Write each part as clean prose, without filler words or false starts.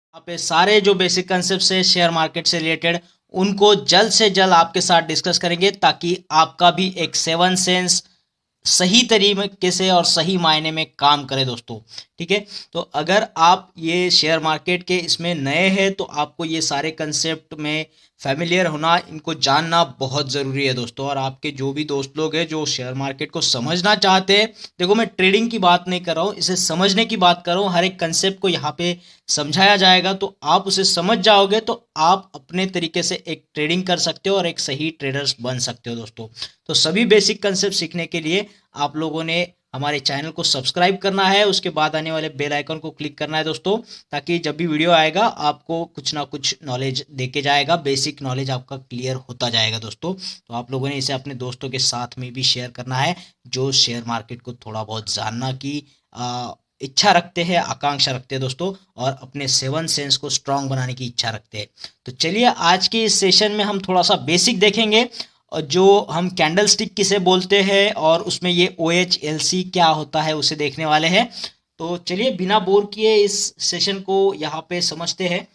यहाँ पे सारे जो बेसिक कंसेप्ट है शेयर मार्केट से रिलेटेड उनको जल्द से जल्द आपके साथ डिस्कस करेंगे ताकि आपका भी एक सेवन सेंस सही तरीके से और सही मायने में काम करे दोस्तों। ठीक है, तो अगर आप ये शेयर मार्केट के इसमें नए हैं तो आपको ये सारे कंसेप्ट में फैमिलियर होना, इनको जानना बहुत ज़रूरी है दोस्तों। और आपके जो भी दोस्त लोग हैं जो शेयर मार्केट को समझना चाहते हैं, देखो मैं ट्रेडिंग की बात नहीं कर रहा हूँ, इसे समझने की बात कर रहा हूँ। हर एक कंसेप्ट को यहाँ पे समझाया जाएगा तो आप उसे समझ जाओगे तो आप अपने तरीके से एक ट्रेडिंग कर सकते हो और एक सही ट्रेडर्स बन सकते हो दोस्तों। तो सभी बेसिक कंसेप्ट सीखने के लिए आप लोगों ने हमारे चैनल को सब्सक्राइब करना है, उसके बाद आने वाले बेल आइकन को क्लिक करना है दोस्तों, ताकि जब भी वीडियो आएगा आपको कुछ ना कुछ नॉलेज देके जाएगा, बेसिक नॉलेज आपका क्लियर होता जाएगा दोस्तों। तो आप लोगों ने इसे अपने दोस्तों के साथ में भी शेयर करना है जो शेयर मार्केट को थोड़ा बहुत जानना की इच्छा रखते हैं, आकांक्षा रखते हैं दोस्तों, और अपने सेवन सेंस को स्ट्रांग बनाने की इच्छा रखते हैं। तो चलिए आज के इस सेशन में हम थोड़ा सा बेसिक देखेंगे, और जो हम कैंडल स्टिक किसे बोलते हैं और उसमें ये OHLC क्या होता है उसे देखने वाले हैं। तो चलिए बिना बोर किए इस सेशन को यहाँ पे समझते हैं।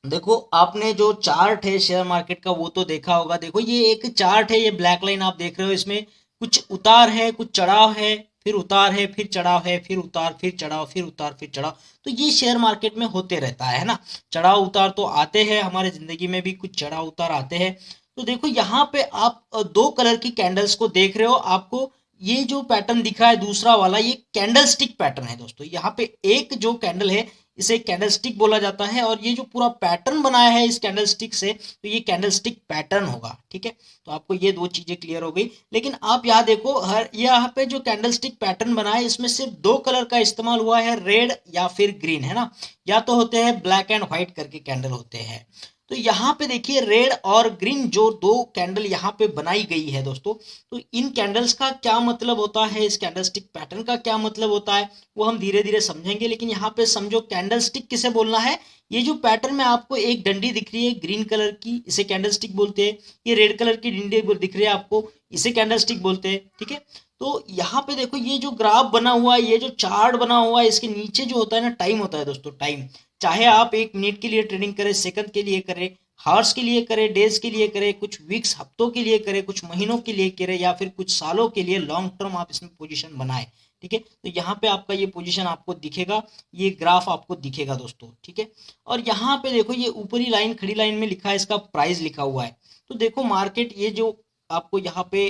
देखो आपने जो चार्ट है शेयर मार्केट का वो तो देखा होगा। देखो ये एक चार्ट है, ये ब्लैक लाइन आप देख रहे हो, इसमें कुछ उतार है, कुछ चढ़ाव है, फिर उतार है, फिर चढ़ाव है, फिर उतार, फिर चढ़ाव, फिर उतार, फिर चढ़ाव। तो ये शेयर मार्केट में होते रहता है ना। चढ़ाव उतार तो आते हैं, हमारे जिंदगी में भी कुछ चढ़ाव उतार आते हैं। तो देखो यहाँ पे आप दो कलर की कैंडल्स को देख रहे हो। आपको ये जो पैटर्न दिख रहा है दूसरा वाला, ये कैंडल स्टिक पैटर्न है दोस्तों। यहाँ पे एक जो कैंडल है इसे कैंडल स्टिक बोला जाता है, और ये जो पूरा पैटर्न बनाया है इस कैंडल स्टिक से, तो ये कैंडल स्टिक पैटर्न होगा। ठीक है, तो आपको ये दो चीजें क्लियर हो गई। लेकिन आप यहाँ देखो, हर यहाँ पे जो कैंडल स्टिक पैटर्न बना है इसमें सिर्फ दो कलर का इस्तेमाल हुआ है, रेड या फिर ग्रीन, है ना। या तो होते हैं ब्लैक एंड व्हाइट करके कैंडल होते हैं। तो यहाँ पे देखिए रेड और ग्रीन जो दो कैंडल यहाँ पे बनाई गई है दोस्तों, तो इन कैंडल्स का क्या मतलब होता है, इस कैंडल स्टिक पैटर्न का क्या मतलब होता है, वो हम धीरे धीरे समझेंगे। लेकिन यहाँ पे समझो कैंडल स्टिक किसे बोलना है। ये जो पैटर्न में आपको एक डंडी दिख रही है ग्रीन कलर की, इसे कैंडल स्टिक बोलते हैं। ये रेड कलर की डंडी दिख रही है आपको, इसे कैंडल स्टिक बोलते हैं। ठीक है, तो यहाँ पे देखो ये जो ग्राफ बना हुआ है, ये जो चार्ट बना हुआ है, इसके नीचे जो होता है ना टाइम होता है दोस्तों, टाइम। चाहे आप 1 मिनट के लिए ट्रेडिंग करें, सेकंड के लिए करें, हार्स के लिए करें, डेज के लिए करें, कुछ वीक्स हफ्तों के लिए करें, कुछ महीनों के लिए करें, या फिर कुछ सालों के लिए लॉन्ग टर्म आप इसमें पोजीशन बनाए। ठीक है, तो यहाँ पे आपका ये पोजीशन आपको दिखेगा, ये ग्राफ आपको दिखेगा दोस्तों। ठीक है, और यहाँ पे देखो ये ऊपरी लाइन खड़ी लाइन में लिखा है, इसका प्राइस लिखा हुआ है। तो देखो मार्केट ये जो आपको यहाँ पे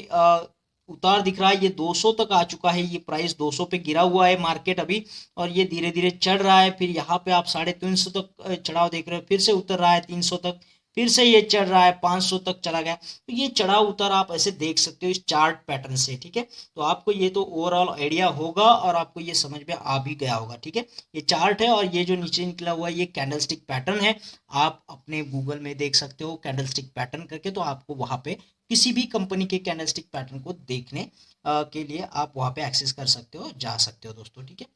उतार दिख रहा है, ये 200 तक आ चुका है, ये प्राइस 200 पे गिरा हुआ है मार्केट अभी, और ये धीरे धीरे चढ़ रहा है। फिर यहाँ पे आप 350 तक चढ़ाव देख रहे हो, फिर से उतर रहा है 300 तक, फिर से ये चढ़ रहा है 500 तक चला गया। तो ये चढ़ाव उतार आप ऐसे देख सकते हो इस चार्ट पैटर्न से। ठीक है, तो आपको ये तो ओवरऑल आइडिया होगा और आपको ये समझ में आ भी गया होगा। ठीक है, ये चार्ट है और ये जो नीचे निकला हुआ है ये कैंडलस्टिक पैटर्न है। आप अपने गूगल में देख सकते हो कैंडलस्टिक पैटर्न करके, तो आपको वहां पे किसी भी कंपनी के कैंडलस्टिक पैटर्न को देखने के लिए आप वहां पे एक्सेस कर सकते हो, जा सकते हो दोस्तों। ठीक है,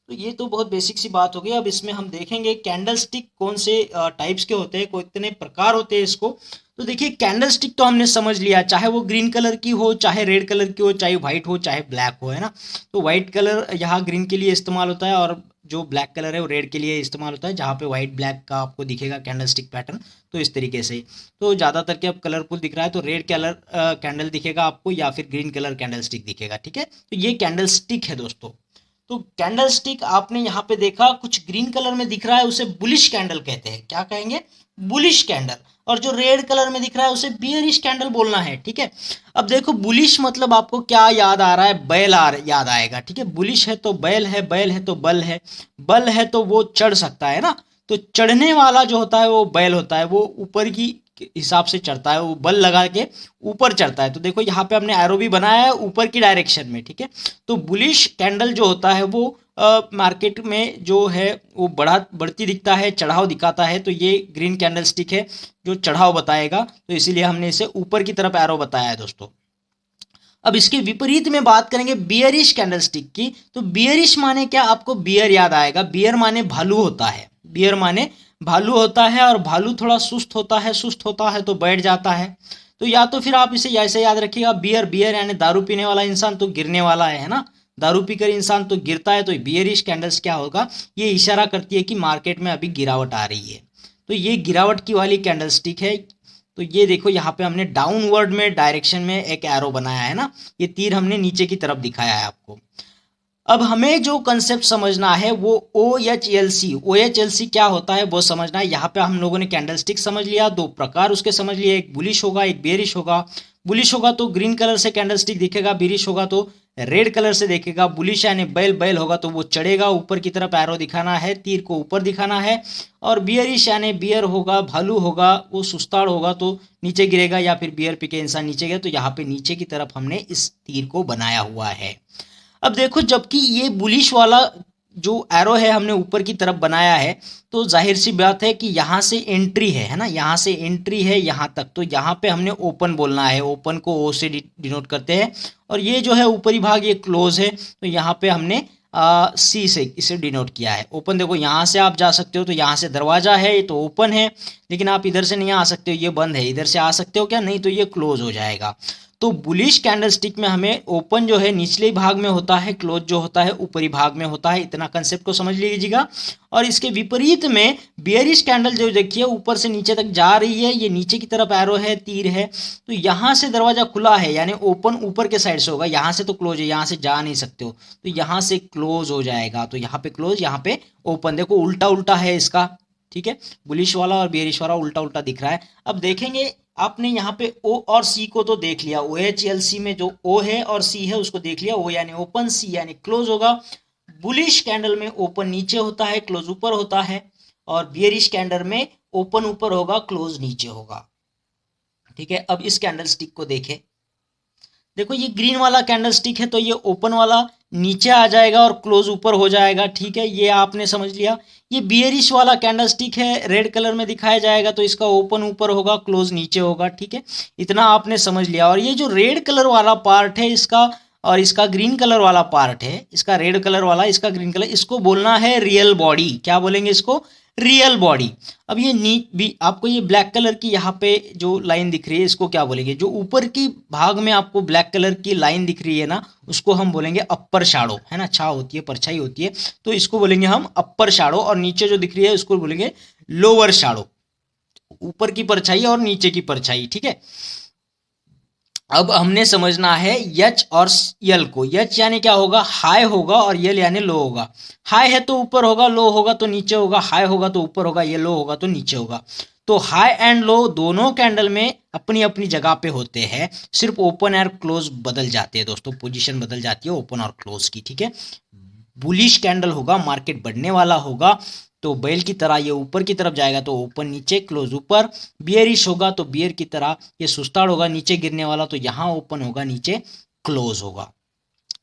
तो ये तो बहुत बेसिक सी बात हो गई। अब इसमें हम देखेंगे कैंडल स्टिक कौन से टाइप्स के होते हैं, कितने प्रकार होते हैं इसको। तो देखिए कैंडल स्टिक तो हमने समझ लिया, चाहे वो ग्रीन कलर की हो, चाहे रेड कलर की हो, चाहे व्हाइट हो, चाहे ब्लैक हो, है ना। तो व्हाइट कलर यहाँ ग्रीन के लिए इस्तेमाल होता है, और जो ब्लैक कलर है वो रेड के लिए इस्तेमाल होता है। जहाँ पे व्हाइट ब्लैक का आपको दिखेगा कैंडल स्टिक पैटर्न, तो इस तरीके से। तो ज़्यादातर के अब कलरफुल दिख रहा है तो रेड कलर कैंडल दिखेगा आपको, या फिर ग्रीन कलर कैंडल स्टिक दिखेगा। ठीक है, तो ये कैंडल स्टिक है दोस्तों। तो कैंडल स्टिक आपने यहाँ पे देखा कुछ ग्रीन कलर में दिख रहा है, उसे बुलिश कैंडल कहते हैं। क्या कहेंगे? Bullish candle. और जो रेड कलर में दिख रहा है उसे बियरिश कैंडल बोलना है। ठीक है, अब देखो बुलिश मतलब आपको क्या याद आ रहा है? बैल याद आएगा। ठीक है, बुलिश है तो बैल है, बैल है तो बल है, बल है तो वो चढ़ सकता है ना। तो चढ़ने वाला जो होता है वो बैल होता है, वो ऊपर की हिसाब से चढ़ता है, वो बल लगा के ऊपर चढ़ता है। तो देखो यहाँ पे हमने एरो भी बनाया है ऊपर की डायरेक्शन में। ठीक है, तो बुलिश कैंडल जो होता है वो मार्केट में जो है वो बढ़ती दिखता है, चढ़ाव दिखाता है। तो ये ग्रीन कैंडल स्टिक है जो चढ़ाव बताएगा, तो इसीलिए हमने इसे ऊपर की तरफ एरो बताया है दोस्तों। अब इसके विपरीत में बात करेंगे बियरिश कैंडल स्टिक की। तो बियरिश माने क्या? आपको बियर याद आएगा। बियर माने भालू होता है, बियर माने भालू होता है, और भालू थोड़ा सुस्त होता है, सुस्त होता है तो बैठ जाता है। तो या तो फिर आप इसे ऐसे याद रखिएगा, बियर, बियर यानी दारू पीने वाला इंसान तो गिरने वाला है ना। दारू पीकर इंसान तो गिरता है, तो बियरिश कैंडल्स क्या होगा, ये इशारा करती है कि मार्केट में अभी गिरावट आ रही है। तो ये गिरावट की वाली कैंडलस्टिक है। तो ये देखो यहाँ पे हमने डाउनवर्ड में डायरेक्शन में एक एरो बनाया है ना, ये तीर हमने नीचे की तरफ दिखाया है आपको। अब हमें जो कंसेप्ट समझना है वो OHLC क्या होता है वो समझना है। यहाँ पे हम लोगों ने कैंडलस्टिक समझ लिया, दो प्रकार उसके समझ लिए, एक बुलिश होगा एक बेरिश होगा। बुलिश होगा तो ग्रीन कलर से कैंडलस्टिक दिखेगा, बेरिश होगा तो रेड कलर से देखेगा। बुलिश यानी बैल होगा तो वो चढ़ेगा, ऊपर की तरफ एरो दिखाना है, तीर को ऊपर दिखाना है। और बियरिश यानी बियर होगा, भालू होगा, वो सुस्ताड़ होगा तो नीचे गिरेगा, या फिर बियर पी के इंसान नीचे गया, तो यहाँ पे नीचे की तरफ हमने इस तीर को बनाया हुआ है। अब देखो, जबकि ये बुलिश वाला जो एरो है हमने ऊपर की तरफ बनाया है, तो जाहिर सी बात है कि यहाँ से एंट्री है ना, यहाँ से एंट्री है यहाँ तक, तो यहाँ पे हमने ओपन बोलना है, ओपन को ओ से डिनोट करते हैं। और ये जो है ऊपरी भाग ये क्लोज है, तो यहाँ पे हमने सी से इसे डिनोट किया है। ओपन देखो यहाँ से आप जा सकते हो, तो यहाँ से दरवाजा है, ये तो ओपन है, लेकिन आप इधर से नहीं आ सकते हो, ये बंद है। इधर से आ सकते हो क्या, नहीं, तो ये क्लोज हो जाएगा। तो बुलिश कैंडलस्टिक में हमें ओपन जो है निचले भाग में होता है, क्लोज जो होता है ऊपरी भाग में होता है। इतना कंसेप्ट को समझ लीजिएगा। और इसके विपरीत में बियरिश कैंडल जो देखिए ऊपर से नीचे तक जा रही है, ये नीचे की तरफ एरो है, तीर है, तो यहाँ से दरवाजा खुला है, यानी ओपन ऊपर के साइड से होगा, यहाँ से तो क्लोज है, यहाँ से जा नहीं सकते हो, तो यहाँ से क्लोज हो जाएगा। तो यहाँ पे क्लोज, यहाँ पे ओपन। देखो उल्टा उल्टा है इसका, ठीक है, बुलिश वाला और बेरिश वाला उल्टा उल्टा दिख रहा है। अब देखेंगे, आपने यहाँ पे ओ और सी को तो देख लिया, OHLC में जो ओ है और सी है उसको देख लिया। ओ यानी ओपन, सी यानी क्लोज होगा। बुलिश कैंडल में ओपन नीचे होता है, क्लोज ऊपर होता है। और बियरिश कैंडल में ओपन ऊपर होगा, क्लोज नीचे होगा। ठीक है, अब इस कैंडल स्टिक को देखें। देखो ये ग्रीन वाला कैंडल स्टिक है, तो ये ओपन वाला नीचे आ जाएगा और क्लोज ऊपर हो जाएगा। ठीक है, ये आपने समझ लिया। ये बियरिश वाला कैंडल स्टिक है, रेड कलर में दिखाया जाएगा, तो इसका ओपन ऊपर होगा, क्लोज नीचे होगा। ठीक है, इतना आपने समझ लिया। और ये जो रेड कलर वाला पार्ट है इसका, और इसका ग्रीन कलर वाला पार्ट है, इसका रेड कलर वाला, इसका ग्रीन कलर, इसको बोलना है रियल बॉडी। क्या बोलेंगे इसको, रियल बॉडी। अब ये नीच भी आपको ये ब्लैक कलर की यहाँ पे जो लाइन दिख रही है, इसको क्या बोलेंगे, जो ऊपर की भाग में आपको ब्लैक कलर की लाइन दिख रही है ना, उसको हम बोलेंगे अपर शैडो, है ना, छाव होती है, परछाई होती है, तो इसको बोलेंगे हम अपर शैडो। और नीचे जो दिख रही है उसको बोलेंगे लोअर शैडो, ऊपर की परछाई और नीचे की परछाई। ठीक है, अब हमने समझना है यच और यल को। यच यानी क्या होगा, हाई होगा, और यल यानी लो होगा। हाई है तो ऊपर होगा, लो होगा तो नीचे होगा, हाई होगा तो ऊपर होगा, ये लो होगा तो नीचे होगा। तो हाई एंड लो दोनों कैंडल में अपनी अपनी जगह पे होते हैं, सिर्फ ओपन और क्लोज बदल जाते हैं दोस्तों, पोजीशन बदल जाती है ओपन और क्लोज की। ठीक है, बुलिश कैंडल होगा, मार्केट बढ़ने वाला होगा, तो बैल की तरह ये ऊपर की तरफ जाएगा, तो ओपन नीचे, क्लोज ऊपर। बियरिश होगा तो बियर की तरह ये सुस्ताड़ होगा, नीचे गिरने वाला, तो यहाँ ओपन होगा, नीचे क्लोज होगा।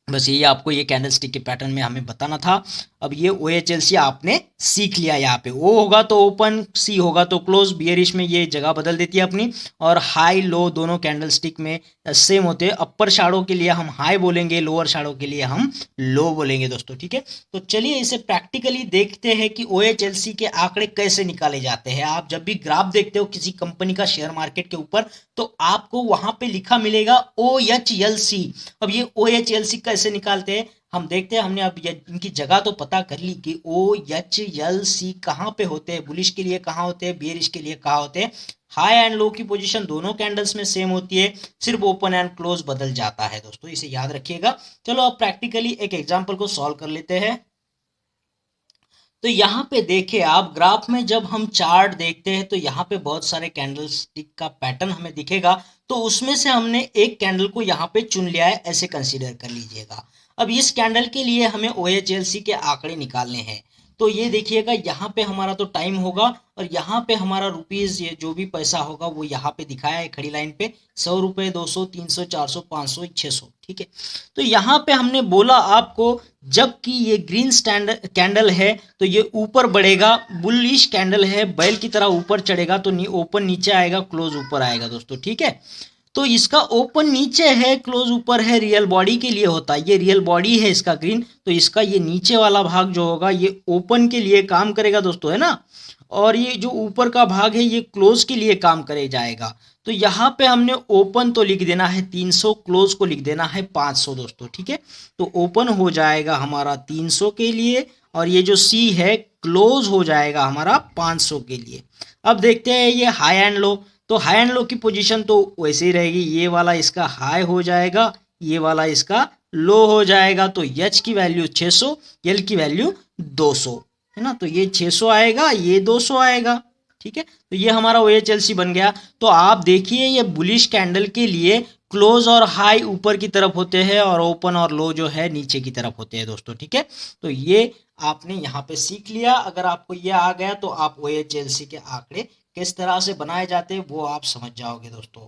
बस यही आपको ये कैंडलस्टिक के पैटर्न में हमें बताना था। अब ये OHLC आपने सीख लिया। यहाँ पे O होगा तो ओपन, C होगा तो क्लोज, बियरिश में ये जगह बदल देती है अपनी। और हाई लो दोनों कैंडलस्टिक में सेम होते हैं। अपर शैडो के लिए हम हाई बोलेंगे, लोअर शैडो के लिए हम लो बोलेंगे दोस्तों। ठीक है, तो चलिए इसे प्रैक्टिकली देखते हैं कि OHLC के आंकड़े कैसे निकाले जाते हैं। आप जब भी ग्राफ देखते हो किसी कंपनी का शेयर मार्केट के ऊपर, तो आपको वहां पे लिखा मिलेगा OHLC। अब ये OHLC कैसे निकालते हैं हम देखते हैं। हमने अब इनकी जगह तो पता कर ली कि OHLC कहाँ पे होते हैं, बुलिश के लिए कहाँ होते हैं, बेयरिश के लिए कहाँ होते हैं। हाई एंड लो की पोजीशन दोनों कैंडल्स में सेम होती है, सिर्फ ओपन एंड क्लोज बदल जाता है दोस्तों, इसे याद रखिएगा। चलो अब प्रैक्टिकली एक एग्जांपल को सॉल्व कर लेते हैं। तो यहाँ पे देखिए आप, ग्राफ में जब हम चार्ट देखते हैं तो यहाँ पे बहुत सारे कैंडल स्टिक का पैटर्न हमें दिखेगा, तो उसमें से हमने एक कैंडल को यहाँ पे चुन लिया है, ऐसे कंसीडर कर लीजिएगा। अब इस कैंडल के लिए हमें OHLC के आंकड़े निकालने हैं। तो ये देखिएगा, यहाँ पे हमारा तो टाइम होगा, और यहाँ पे हमारा रुपीज, ये जो भी पैसा होगा वो यहाँ पे दिखाया है खड़ी लाइन पे, 100 रुपये, 200, 300, 400, 500, 600। ठीक है, तो यहाँ पे हमने बोला आपको, जबकि ये ग्रीन स्टैंडर्ड कैंडल है तो ये ऊपर बढ़ेगा, बुलिश कैंडल है बैल की तरह ऊपर चढ़ेगा, तो ओपन नीचे आएगा, क्लोज ऊपर आएगा दोस्तों। ठीक है, तो इसका ओपन नीचे है, क्लोज ऊपर है, रियल बॉडी के लिए होता है। ये रियल बॉडी है इसका ग्रीन, तो इसका ये नीचे वाला भाग जो होगा ये ओपन के लिए काम करेगा दोस्तों, है ना। और ये जो ऊपर का भाग है ये क्लोज के लिए काम करे जाएगा। तो यहाँ पे हमने ओपन तो लिख देना है 300, क्लोज को लिख देना है 500 दोस्तों, ठीक है। तो ओपन हो जाएगा हमारा 300 के लिए और ये जो सी है क्लोज हो जाएगा हमारा 500 के लिए। अब देखते हैं ये हाई एंड लो। तो हाई एंड लो की पोजीशन तो वैसे ही रहेगी, ये वाला इसका हाई हो जाएगा, ये वाला इसका लो हो जाएगा। तो एच की वैल्यू 600, एल की वैल्यू 200 है ना। तो ये 600 आएगा, ये 200 आएगा, ठीक है। तो ये हमारा OHLC बन गया। तो आप देखिए ये बुलिश कैंडल के लिए क्लोज और हाई ऊपर की तरफ होते हैं और ओपन और लो जो है नीचे की तरफ होते हैं दोस्तों, ठीक है। तो ये आपने यहाँ पे सीख लिया। अगर आपको ये आ गया तो आप OHLC के आंकड़े किस तरह से बनाए जाते हैं वो आप समझ जाओगे दोस्तों।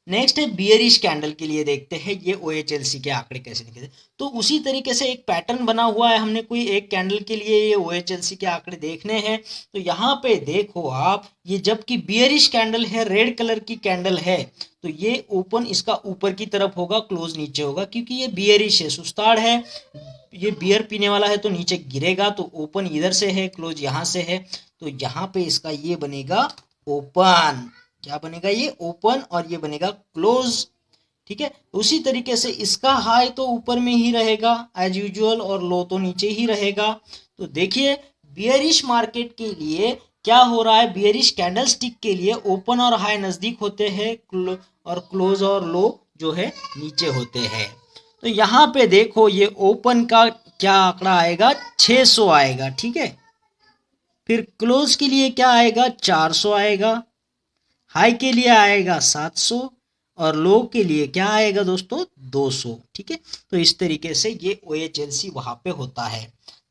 नेक्स्ट है बियरिश कैंडल के लिए देखते हैं ये OHLC के आंकड़े कैसे निकलते। तो उसी तरीके से एक पैटर्न बना हुआ है, हमने कोई एक कैंडल के लिए ये OHLC के आंकड़े देखने हैं। तो यहाँ पे देखो आप, ये जबकि बियरिश कैंडल है, रेड कलर की कैंडल है, तो ये ओपन इसका ऊपर की तरफ होगा, क्लोज नीचे होगा, क्योंकि ये बियरिश है, सुस्ताड़ है, ये बियर पीने वाला है तो नीचे गिरेगा। तो ओपन इधर से है, क्लोज यहाँ से है, तो यहाँ पे इसका ये बनेगा ओपन। क्या बनेगा? ये ओपन और ये बनेगा क्लोज, ठीक है। उसी तरीके से इसका हाई तो ऊपर में ही रहेगा एज यूजुअल और लो तो नीचे ही रहेगा। तो देखिए बियरिश मार्केट के लिए क्या हो रहा है, बियरिश कैंडलस्टिक के लिए ओपन और हाई नजदीक होते हैं और क्लोज और लो जो है नीचे होते हैं। तो यहाँ पे देखो ये ओपन का क्या आंकड़ा आएगा, 600 आएगा, ठीक है। फिर क्लोज के लिए क्या आएगा, 400 आएगा, हाई के लिए आएगा 700 और लो के लिए क्या आएगा दोस्तों, 200, ठीक है। तो इस तरीके से ये OHLC वहां पे होता है।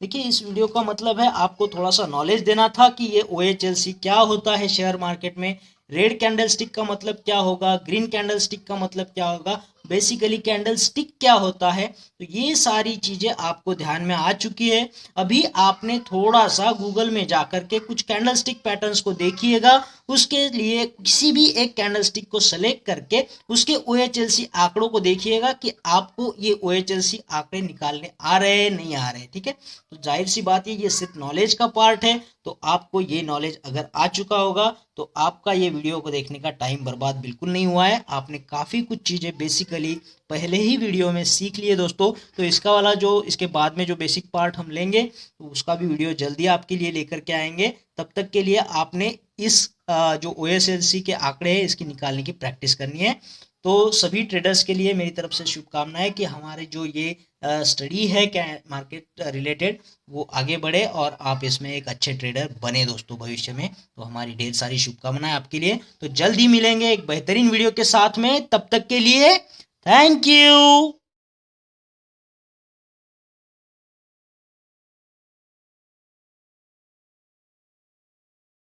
देखिए इस वीडियो का मतलब है आपको थोड़ा सा नॉलेज देना था कि ये OHLC क्या होता है शेयर मार्केट में। रेड कैंडल स्टिक का मतलब क्या होगा, ग्रीन कैंडल स्टिक का मतलब क्या होगा, बेसिकली कैंडल स्टिक क्या होता है। तो ये सारी चीजें आपको ध्यान में आ चुकी है। अभी आपने थोड़ा सा गूगल में जाकर के कुछ कैंडल स्टिक पैटर्न्स को देखिएगा, उसके लिए किसी भी एक कैंडल स्टिक को सेलेक्ट करके उसके OHLC आंकड़ों को देखिएगा कि आपको ये OHLC आंकड़े निकालने आ रहे हैं नहीं आ रहे हैं, ठीक है। तो जाहिर सी बात है ये सिर्फ नॉलेज का पार्ट है। तो आपको ये नॉलेज अगर आ चुका होगा तो आपका ये वीडियो को देखने का टाइम बर्बाद बिल्कुल नहीं हुआ है। आपने काफ़ी कुछ चीज़ें बेसिकली पहले ही वीडियो में सीख लिए दोस्तों। तो इसका वाला जो इसके बाद में जो बेसिक पार्ट हम लेंगे तो उसका भी वीडियो जल्दी आपके लिए लेकर के आएंगे। तब तक के लिए आपने इस जो OHLC के आंकड़े हैं इसकी निकालने की प्रैक्टिस करनी है। तो सभी ट्रेडर्स के लिए मेरी तरफ से शुभकामनाएं कि हमारे जो ये स्टडी है क्या मार्केट रिलेटेड वो आगे बढ़े और आप इसमें एक अच्छे ट्रेडर बने दोस्तों भविष्य में। तो हमारी ढेर सारी शुभकामनाएं आपके लिए। तो जल्दी मिलेंगे एक बेहतरीन वीडियो के साथ में, तब तक के लिए थैंक यू।